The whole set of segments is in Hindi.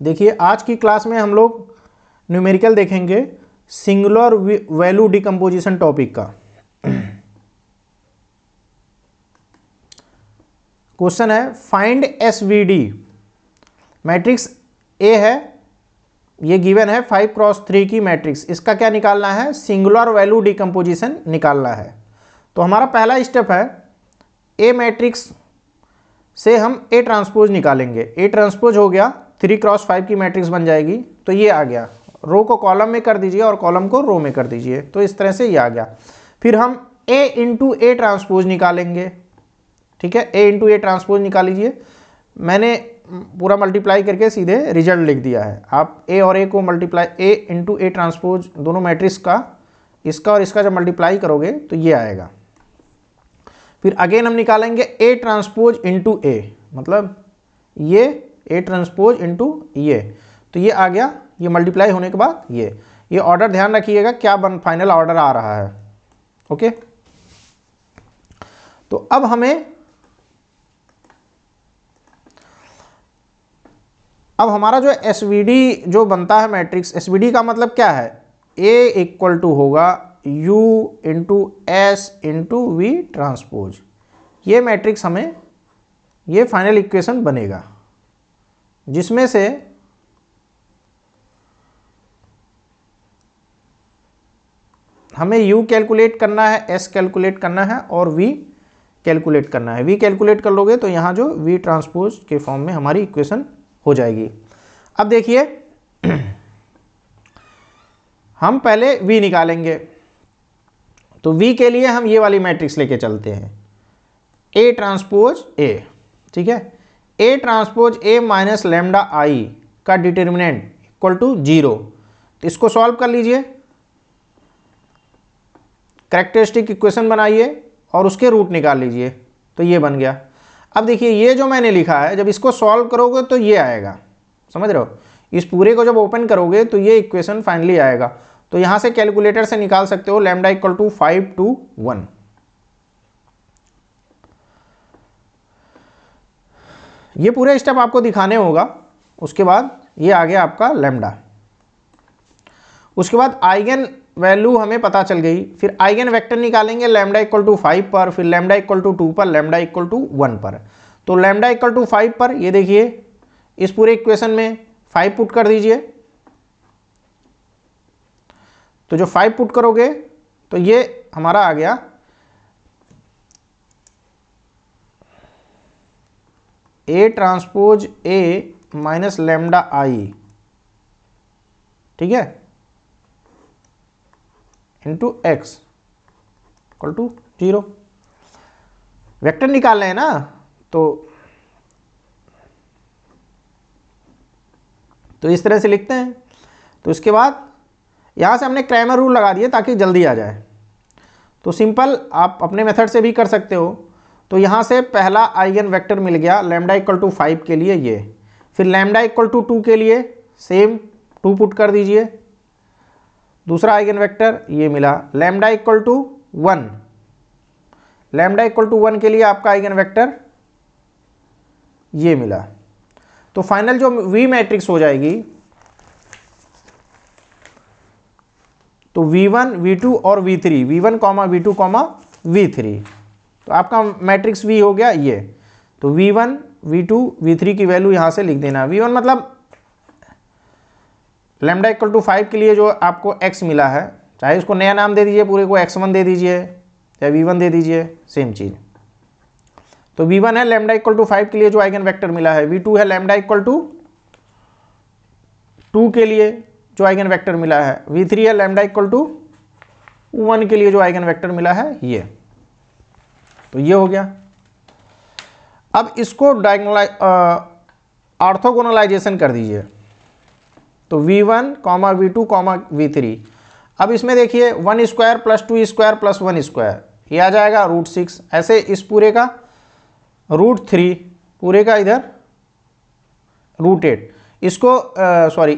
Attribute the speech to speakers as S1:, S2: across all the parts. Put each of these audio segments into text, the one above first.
S1: देखिए आज की क्लास में हम लोग न्यूमेरिकल देखेंगे सिंगुलर वैल्यू डिकम्पोजिशन टॉपिक का। क्वेश्चन है फाइंड एसवीडी। मैट्रिक्स ए है, ये गिवन है 5x3 की मैट्रिक्स। इसका क्या निकालना है? सिंगुलर वैल्यू डिकम्पोजिशन निकालना है। तो हमारा पहला स्टेप है ए मैट्रिक्स से हम ए ट्रांसपोज निकालेंगे। ए ट्रांसपोज हो गया 3x5 की मैट्रिक्स बन जाएगी। तो ये आ गया, रो को कॉलम में कर दीजिए और कॉलम को रो में कर दीजिए। तो इस तरह से ये आ गया। फिर हम ए इंटू ए ट्रांसपोज निकालेंगे। ठीक है, ए इंटू ए ट्रांसपोज निकाल लीजिए। मैंने पूरा मल्टीप्लाई करके सीधे रिजल्ट लिख दिया है। आप ए और ए को multiply, A into A transpose दोनों मैट्रिक्स का, इसका और इसका जब मल्टीप्लाई करोगे तो ये आएगा। फिर अगेन हम निकालेंगे ए ट्रांसपोज इंटू ए, मतलब ये ए ट्रांसपोज इंटू ये। तो ये आ गया, ये मल्टीप्लाई होने के बाद ये ऑर्डर ध्यान रखिएगा क्या फाइनल ऑर्डर आ रहा है। ओके, तो अब हमारा जो एसवीडी जो बनता है मैट्रिक्स, एसवीडी का मतलब क्या है? ए इक्वल टू होगा U into S into V transpose. ये मैट्रिक्स हमें, ये फाइनल इक्वेशन बनेगा जिसमें से हमें u कैलकुलेट करना है, s कैलकुलेट करना है और v कैलकुलेट करना है। v कैलकुलेट कर लोगे तो यहाँ जो v ट्रांसपोज के फॉर्म में हमारी इक्वेशन हो जाएगी। अब देखिए हम पहले v निकालेंगे। तो v के लिए हम ये वाली मैट्रिक्स लेके चलते हैं, a ट्रांसपोज a। ठीक है, a transpose a minus lambda I का डिटर्मिनेंट इक्वल टू 0। तो इसको सॉल्व कर लीजिए, कैरेक्टरिस्टिक इक्वेशन बनाइए और उसके रूट निकाल लीजिए। तो ये बन गया। अब देखिए ये जो मैंने लिखा है, जब इसको सॉल्व करोगे तो ये आएगा, समझ रहे हो? इस पूरे को जब ओपन करोगे तो ये इक्वेशन फाइनली आएगा। तो यहाँ से कैलकुलेटर से निकाल सकते हो लैम्डा इक्वल टू 5 to 1। ये पूरे स्टेप आपको दिखाने होगा। उसके बाद ये आ गया आपका लैम्डा। उसके बाद आइगन वैल्यू हमें पता चल गई। फिर आइगन वेक्टर निकालेंगे लैम्डा इक्वल टू 5 पर, फिर लैम्डा इक्वल टू 2 पर, लैम्डा इक्वल टू 1 पर। तो लैम्डा इक्वल टू 5 पर ये देखिए इस पूरे इक्वेशन में 5 पुट कर दीजिए। तो जो 5 पुट करोगे तो ये हमारा आ गया A transpose A minus lambda I, ठीक है, into X equal to 0। Vector निकालना है ना, तो इस तरह से लिखते हैं। तो इसके बाद यहाँ से हमने क्रैमर रूल लगा दिए ताकि जल्दी आ जाए। तो सिंपल आप अपने मेथड से भी कर सकते हो। तो यहाँ से पहला आइगन वेक्टर मिल गया लैम्डा इक्वल टू 5 के लिए ये। फिर लैम्डा इक्वल टू 2 के लिए सेम 2 पुट कर दीजिए। दूसरा आइगन वेक्टर ये मिला lambda equal to 1। Lambda equal to 1 के लिए आपका आइगन वेक्टर ये मिला। तो फाइनल जो V मैट्रिक्स हो जाएगी, तो V1, V2 और V3, V1, V2, V3। तो आपका मैट्रिक्स V हो गया ये। तो V1, V2, V3 की वैल्यू यहाँ से लिख देना। V1 मतलब लैम्डा इक्वल टू 5 के लिए जो आपको x मिला है, चाहे उसको नया नाम दे दीजिए, पूरे को x1 दे दीजिए या V1 दे दीजिए, सेम चीज़। तो V1 है लैम्डा इक्वल टू 5 के लिए जो आइगन वेक्टर मिला है। V2 है लैम्डा इक्वल टू 2 के लिए जो आइगन वेक्टर मिला है। V3 है लैम्डा इक्वल टू 1 के लिए जो आइगन वेक्टर मिला है ये। तो ये हो गया। अब इसको ऑर्थोगोनलाइजेशन कर दीजिए। तो V1, V2, V3। अब इसमें देखिए 1 square plus 2 square plus 1 square, ये आ जाएगा √6। ऐसे इस पूरे का √3, पूरे का इधर √8। इसको सॉरी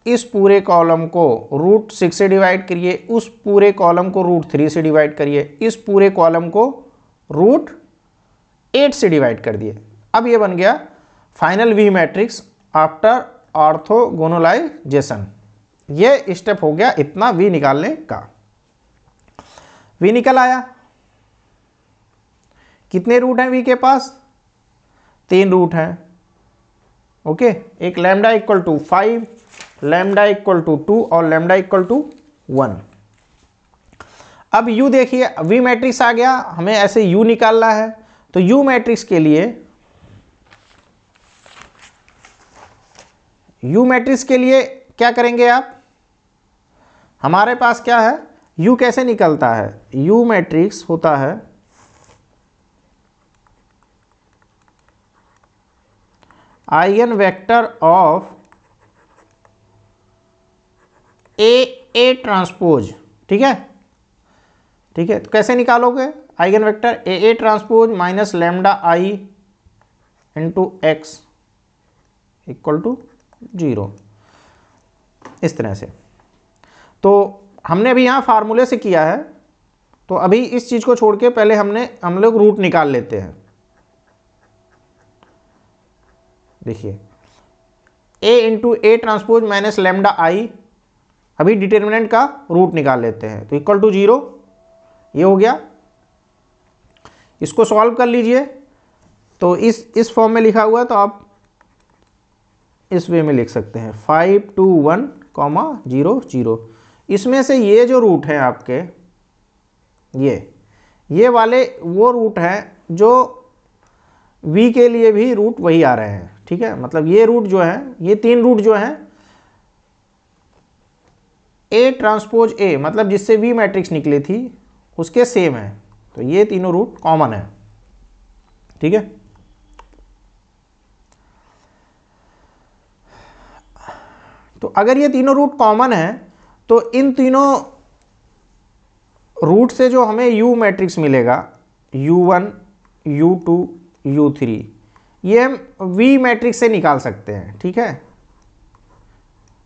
S1: इस पूरे कॉलम को √6 से डिवाइड करिए, उस पूरे कॉलम को √3 से डिवाइड करिए, इस पूरे कॉलम को √8 से डिवाइड कर दिए। अब ये बन गया फाइनल V मैट्रिक्स आफ्टर ऑर्थोगोनलाइजेशन। ये स्टेप हो गया इतना वी निकालने का। वी निकल आया। कितने रूट हैं वी के पास? 3 रूट हैं। ओके, एक lambda equal to 5, lambda equal to 2 और लैम्डा इक्वल टू 1। अब यू देखिए, वी मैट्रिक्स आ गया, हमें ऐसे यू निकालना है। तो यू मैट्रिक्स के लिए, यू मैट्रिक्स के लिए क्या करेंगे आप? हमारे पास क्या है, यू कैसे निकलता है? यू मैट्रिक्स होता है eigen vector of A transpose. ठीक है, ठीक है। तो कैसे निकालोगे? Eigen vector A transpose minus lambda I into X equal to 0, इस तरह से। तो हमने अभी यहाँ फार्मूले से किया है, तो अभी इस चीज़ को छोड़ के पहले हम लोग रूट निकाल लेते हैं। देखिए, A into A transpose minus lambda I, अभी डिटर्मिनेंट का रूट निकाल लेते हैं। तो इक्वल टू 0, ये हो गया। इसको सॉल्व कर लीजिए। तो इस फॉर्म में लिखा हुआ है, तो आप इस वे में लिख सकते हैं 5 2 1 0 0। इसमें से ये जो रूट हैं आपके, ये वाले वो रूट हैं जो v के लिए भी रूट वही आ रहे हैं। ठीक है, मतलब ये रूट जो है, ये 3 रूट जो हैं ए ट्रांसपोज ए, मतलब जिससे v मैट्रिक्स निकली थी उसके सेम है। तो ये तीनों रूट कॉमन है। ठीक है, तो अगर ये तीनों रूट कॉमन है तो इन तीनों रूट से जो हमें u मैट्रिक्स मिलेगा, u1 u2 u3, ये हम v मैट्रिक्स से निकाल सकते हैं। ठीक है,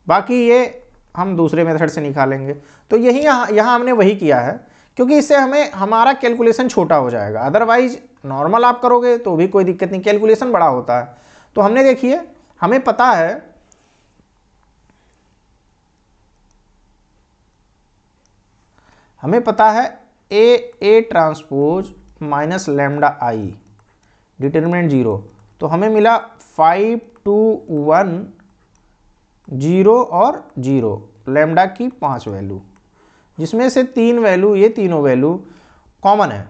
S1: बाकी ये हम दूसरे मेथड से निकालेंगे। तो यही यहाँ हमने वही किया है, क्योंकि इससे हमारा कैलकुलेशन छोटा हो जाएगा। अदरवाइज नॉर्मल आप करोगे तो भी कोई दिक्कत नहीं, कैलकुलेशन बड़ा होता है। तो हमने देखिए, हमें पता है ए ट्रांसपोज माइनस लैम्डा आई, डिटरमिनेंट 0। तो हमें मिला 5 2 1 0 और 0, लैम्डा की 5 वैल्यू, जिसमें से 3 वैल्यू, ये तीनों वैल्यू कॉमन है।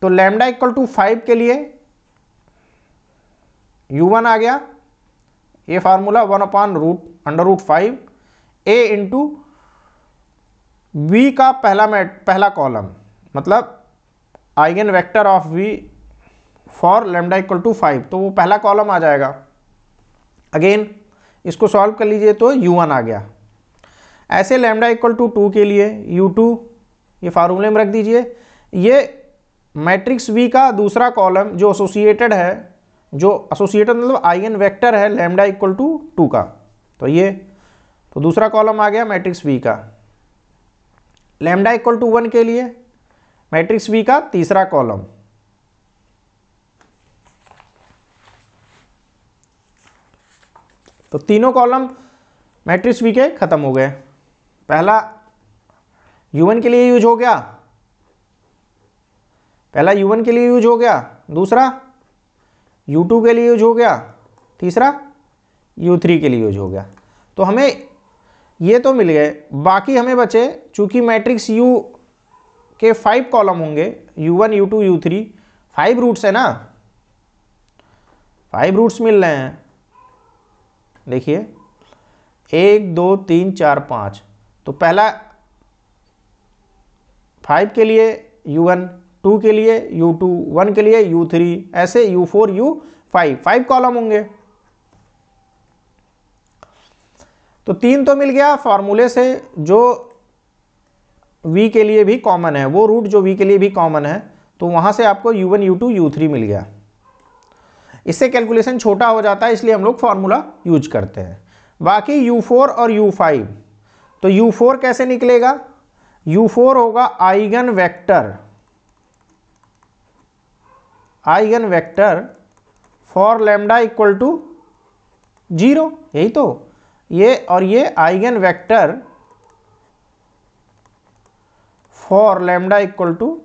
S1: तो लैम्डा इक्वल टू 5 के लिए u1 आ गया, ये फार्मूला 1/√5 a इंटू v का पहला कॉलम, मतलब eigen vector of v for lambda equal to 5, तो वो पहला कॉलम आ जाएगा। अगेन इसको सॉल्व कर लीजिए तो u1 आ गया। ऐसे लैम्डा इक्वल टू 2 के लिए u2, ये फार्मूले में रख दीजिए। ये मैट्रिक्स v का दूसरा कॉलम जो एसोसिएटेड है, मतलब आइगन वेक्टर है लैम्डा इक्वल टू 2 का, तो दूसरा कॉलम आ गया मैट्रिक्स v का। लैम्डा इक्वल टू 1 के लिए मैट्रिक्स v का तीसरा कॉलम, तो तीनों कॉलम मैट्रिक्स v के खत्म हो गए। पहला u1 के लिए यूज हो गया, दूसरा u2 के लिए यूज हो गया, तीसरा u3 के लिए यूज हो गया। तो हमें ये तो मिल गए, बाकी हमें बचे, चूंकि मैट्रिक्स u के 5 कॉलम होंगे, u1 u2 u3, 5 रूट्स है ना, 5 रूट्स मिल रहे हैं। देखिए 1 2 3 4 5, तो पहला 5 के लिए u1, 2 के लिए u2, 1 के लिए u3, ऐसे u4 u5, 5 कॉलम होंगे। तो 3 तो मिल गया फार्मूले से, जो v के लिए भी कॉमन है, वो रूट जो v के लिए भी कॉमन है, तो वहां से आपको u1 u2 u3 मिल गया। इससे कैलकुलेशन छोटा हो जाता है, इसलिए हम लोग फार्मूला यूज करते हैं। बाकी u4 और u5, तो u4 कैसे निकलेगा? u4 होगा eigen vector for lambda equal to 0, यही तो ये, और ये eigen vector for lambda equal to,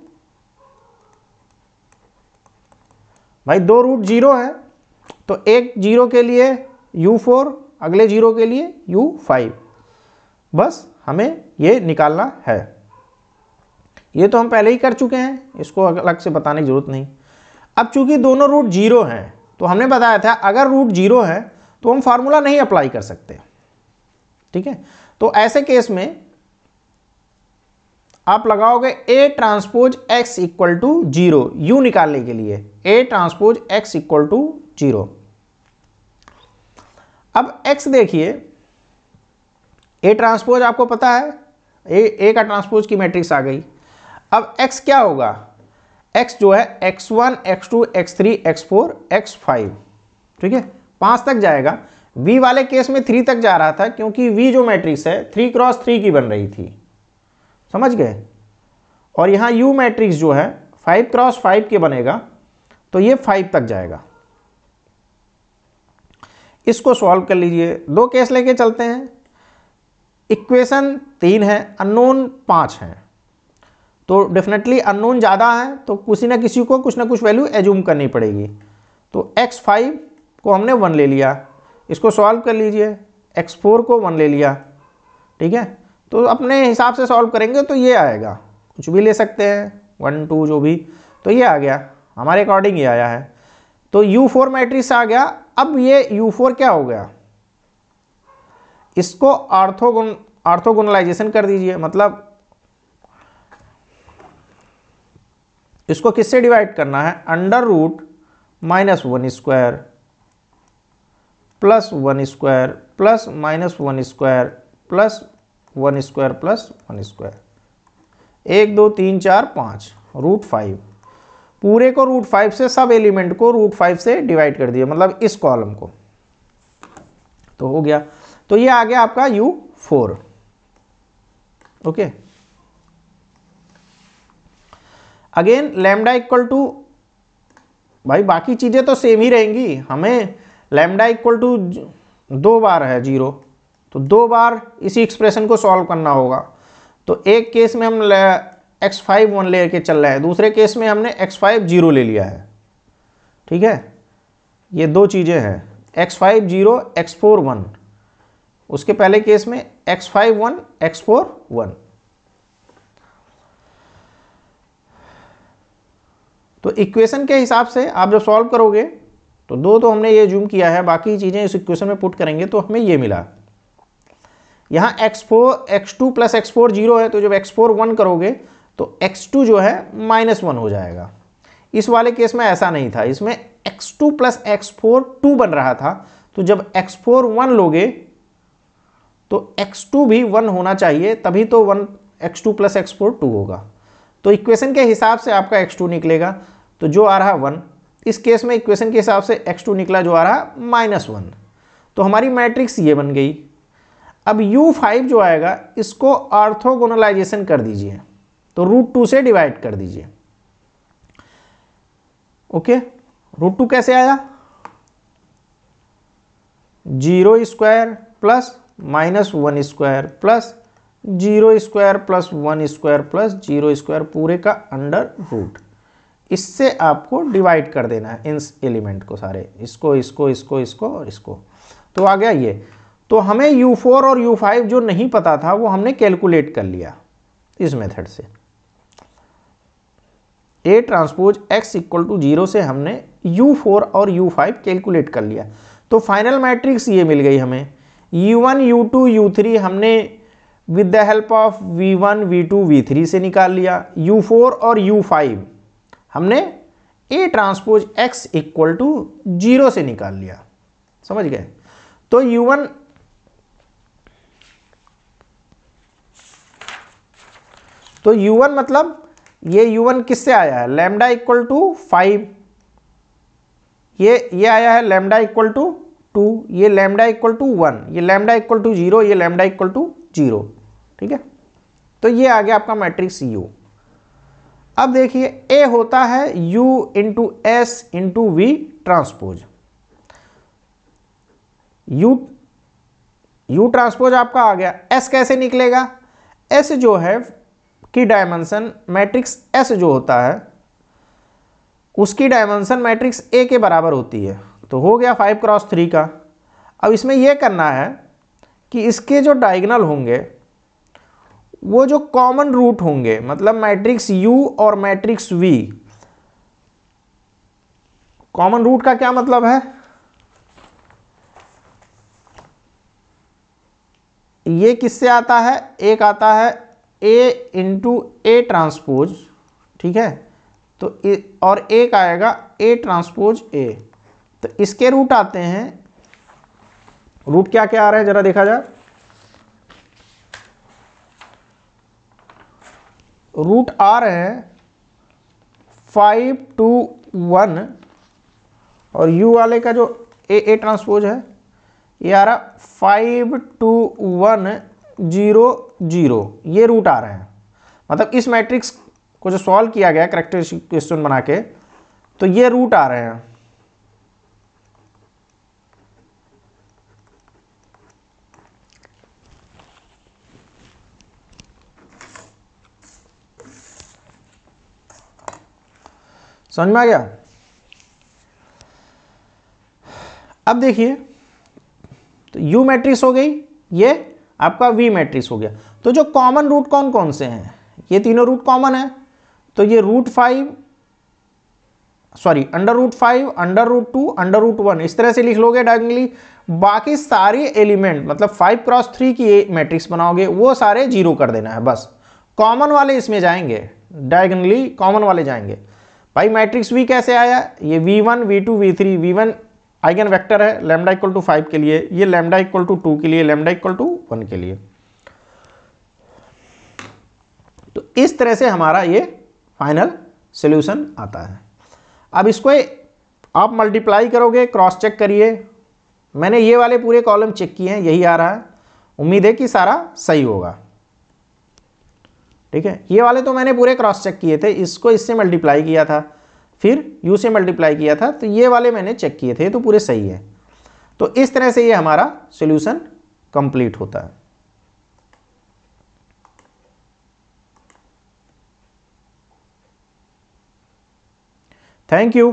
S1: भाई 2 रूट 0 है तो एक 0 के लिए u4, अगले 0 के लिए u5, बस हमें ये निकालना है। ये तो हम पहले ही कर चुके हैं, इसको अलग से बताने की जरूरत नहीं। अब चूंकि दोनों रूट 0 हैं तो हमने बताया था अगर रूट 0 है तो हम फार्मूला नहीं अप्लाई कर सकते, ठीक है। तो ऐसे केस में आप लगाओगे A transpose x equal to 0, u निकालने के लिए A transpose x equal to 0। अब x देखिए, A ट्रांसपोज आपको पता है, A का ट्रांसपोज की मैट्रिक्स आ गई। अब x क्या होगा, x जो है x1, x2, x3, x4, x5, ठीक है, 5 तक जाएगा। v वाले केस में 3 तक जा रहा था क्योंकि v जो मैट्रिक्स है 3 क्रॉस 3 की बन रही थी, समझ गए। और यहाँ u मैट्रिक्स जो है 5 क्रॉस 5 के बनेगा तो ये 5 तक जाएगा। इसको सॉल्व कर लीजिए, 2 केस लेके चलते हैं। इक्वेशन 3 है, अननोन 5 है, तो डेफिनेटली अननोन ज़्यादा है तो किसी ना किसी को कुछ ना कुछ वैल्यू एज्यूम करनी पड़ेगी। तो x5 को हमने 1 ले लिया, इसको सॉल्व कर लीजिए। x4 को 1 ले लिया, ठीक है। तो अपने हिसाब से सॉल्व करेंगे तो ये आएगा, कुछ भी ले सकते हैं 1 2 जो भी, तो ये आ गया, हमारे अकॉर्डिंग ये आया है। तो u4 मैट्रिक्स आ गया। अब ये u4 क्या हो गया, इसको ऑर्थोगोनलाइजेशन कर दीजिए, मतलब इसको किससे डिवाइड करना है, under root -1² plus 1² plus -1² plus 1² plus 1², 1 2 3 4 5 √5, पूरे को √5 से, सब एलिमेंट को √5 से डिवाइड कर दिया, मतलब इस कॉलम को, तो हो गया। तो ये आ गया आपका u4, okay. Again lambda equal to, भाई बाकी चीजें तो सेम ही रहेंगी, हमें लैम्डा इक्वल टू 2 बार है 0, तो 2 बार इसी एक्सप्रेशन को सॉल्व करना होगा। तो एक केस में हम x5 1 लेके चल रहे हैं, दूसरे केस में हमने x5 0 ले लिया है, ठीक है। ये 2 चीजें हैं, x5 0, x4 1, उसके पहले केस में x5 1, x4 1। तो इक्वेशन के हिसाब से आप जब सॉल्व करोगे तो 2 तो हमने ये जूम किया है, बाकी चीज़ें इस इक्वेशन में पुट करेंगे तो हमें ये मिला। यहाँ x2 प्लस x4 0 है, तो जब x4 1 करोगे तो x2 जो है -1 हो जाएगा। इस वाले केस में ऐसा नहीं था, इसमें x2 प्लस x4 2 बन रहा था, तो जब x4 1 लोगे तो x2 भी 1 होना चाहिए, तभी तो x2 प्लस x4 2 होगा। तो इक्वेशन के हिसाब से आपका x2 निकलेगा, तो जो आ रहा 1, इस केस में इक्वेशन के हिसाब से x2 निकला जो आ रहा -1, तो हमारी मैट्रिक्स ये बन गई। अब u5 जो आएगा इसको ऑर्थोगोनलाइजेशन कर दीजिए, तो √2 से डिवाइड कर दीजिए, ओके। √2 कैसे आया, 0² प्लस -1² प्लस 0² प्लस 1² प्लस 0² पूरे का अंडर रूट, इससे आपको डिवाइड कर देना है इन एलिमेंट को सारे, इसको इसको इसको इसको और इसको, तो आ गया ये। तो हमें u4 और u5 जो नहीं पता था वो हमने कैलकुलेट कर लिया इस मेथड से। A transpose x equal to 0 से हमने u4 और u5 कैलकुलेट कर लिया, तो फाइनल मैट्रिक्स ये मिल गई हमें। u1 u2 u3 हमने with the help of v1 v2 v3 से निकाल लिया। u4 और u5 हमने A transpose x equal to 0 से निकाल लिया, समझ गए। तो u1 मतलब ये u1 किससे आया है, लैम्डा इक्वल टू 5, ये आया है लैम्डा इक्वल टू 2, ये लैम्डा इक्वल टू 1, ये लैम्डा इक्वल टू 0, ये लैम्डा इक्वल टू 0, ठीक है। तो ये आ गया आपका मैट्रिक्स U। अब देखिए A होता है U into S into V transpose. You transpose आपका आ गया। एस कैसे निकलेगा? एस जो है की डायमेंशन मैट्रिक्स एस जो होता है उसकी डायमेंशन मैट्रिक्स ए के बराबर होती है। तो हो गया 5x3 का। अब इसमें यह करना है कि इसके जो डायगोनल होंगे वो जो कॉमन रूट होंगे, मतलब मैट्रिक्स यू और मैट्रिक्स वी, कॉमन रूट का क्या मतलब है? ये किससे आता है? एक आता है ए इंटू ए ट्रांसपोज, ठीक है, तो और एक आएगा ए ट्रांसपोज ए। तो इसके रूट आते हैं, रूट क्या क्या आ रहा है जरा देखा जाए। रूट आ रहे हैं 5 2 1 और u वाले का जो ए ट्रांसपोज है ये आ रहा 5 2 1 0 0, ये रूट आ रहे हैं। मतलब इस मैट्रिक्स को जो सॉल्व किया गया कैरेक्टरिस्टिक क्वेश्चन बना के, तो ये रूट आ रहे हैं। समझ में आ गया? अब देखिए, तो U मैट्रिक्स हो गई, ये आपका V मैट्रिक्स हो गया। तो जो कॉमन रूट कौन कौन से हैं? ये तीनों रूट कॉमन है, तो ये √5 सॉरी √5 √2 √1 इस तरह से लिख लोगे डायगोनली। बाकी सारे एलिमेंट मतलब 5x3 की मैट्रिक्स बनाओगे वो सारे जीरो कर देना है बस। कॉमन वाले इसमें जाएंगे, डायगोनली कॉमन वाले जाएंगे। भाई मैट्रिक्स V कैसे आया? ये V1 V2 V3, V1 eigen vector है लैम्डा इक्वल टू 5 के लिए, ये लैम्डा इक्वल टू 2 के लिए, लैम्डा इक्वल टू 1 के लिए। तो इस तरह से हमारा ये फाइनल सॉल्यूशन आता है। अब इसको आप मल्टीप्लाई करोगे, क्रॉस चेक करिए। मैंने ये वाले पूरे कॉलम चेक किए हैं, यही आ रहा है, उम्मीद है कि सारा सही होगा। ठीक है, ये वाले तो मैंने पूरे क्रॉस चेक किए थे, इसको इससे मल्टीप्लाई किया था, फिर u से मल्टीप्लाई किया था, तो ये वाले मैंने चेक किए थे, तो पूरे सही है। तो इस तरह से ये हमारा सॉल्यूशन कंप्लीट होता है। Thank you.